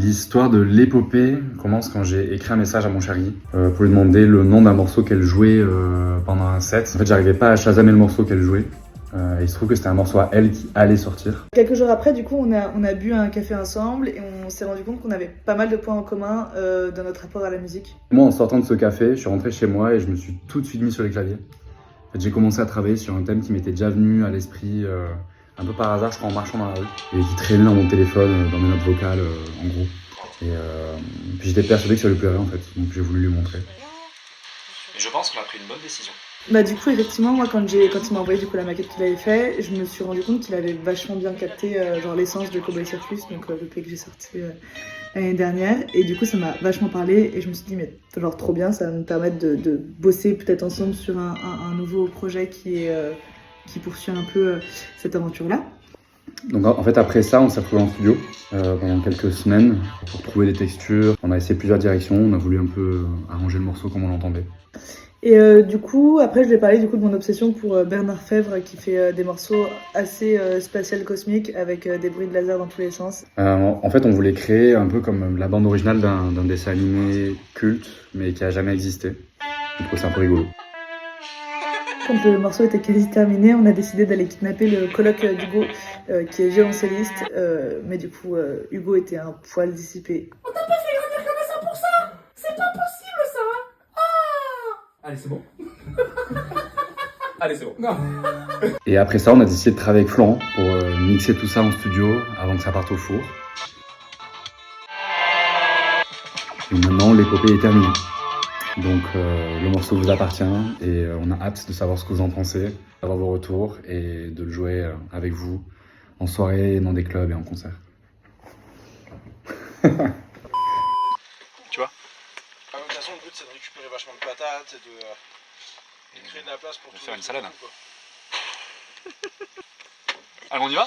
L'histoire de l'épopée commence quand j'ai écrit un message à mon chéri pour lui demander le nom d'un morceau qu'elle jouait pendant un set. En fait, j'arrivais pas à chasamer le morceau qu'elle jouait. Et il se trouve que c'était un morceau à elle qui allait sortir. Quelques jours après, du coup, on a bu un café ensemble et on s'est rendu compte qu'on avait pas mal de points en commun dans notre rapport à la musique. Moi, en sortant de ce café, je suis rentré chez moi et je me suis tout de suite mis sur les claviers. En fait, j'ai commencé à travailler sur un thème qui m'était déjà venu à l'esprit un peu par hasard, je crois, en marchant dans la rue, et qui traînait dans mon téléphone, dans mes notes vocales, en gros. Et puis j'étais persuadé que ça lui plairait en fait, donc j'ai voulu lui montrer. Et je pense qu'on a pris une bonne décision. Bah du coup, effectivement, moi, quand il m'a envoyé du coup la maquette qu'il avait fait, je me suis rendu compte qu'il avait vachement bien capté genre l'essence de Cowboy Circus, donc le EP que j'ai sorti l'année dernière. Et du coup, ça m'a vachement parlé et je me suis dit, mais genre trop bien, ça va me permettre de bosser peut-être ensemble sur un nouveau projet qui poursuit un peu cette aventure-là. Donc en fait, après ça, on s'est retrouvés en studio pendant quelques semaines pour trouver des textures. On a essayé plusieurs directions, on a voulu un peu arranger le morceau comme on l'entendait. Et du coup, après, je vais parler du coup de mon obsession pour Bernard Fèvre qui fait des morceaux assez spatial cosmiques avec des bruits de laser dans tous les sens. En fait, on voulait créer un peu comme la bande originale d'un dessin animé culte, mais qui a jamais existé. Je trouve c'est un peu rigolo. Quand le morceau était quasi terminé, on a décidé d'aller kidnapper le coloc d'Hugo, qui est violoncelliste, mais du coup, Hugo était un poil dissipé. On t'a pas fait grandir comme ça pour ça! C'est pas possible ça! Allez, c'est bon. Allez, c'est bon. Non. Et après ça, on a décidé de travailler avec Florent pour mixer tout ça en studio avant que ça parte au four. Et maintenant, l'épopée est terminée. Donc le morceau vous appartient et on a hâte de savoir ce que vous en pensez, d'avoir vos retours et de le jouer avec vous en soirée, dans des clubs et en concert. Tu vois? De toute façon, le but c'est de récupérer vachement de patates et de créer de la place pour tout faire une salade. Allez, on y va?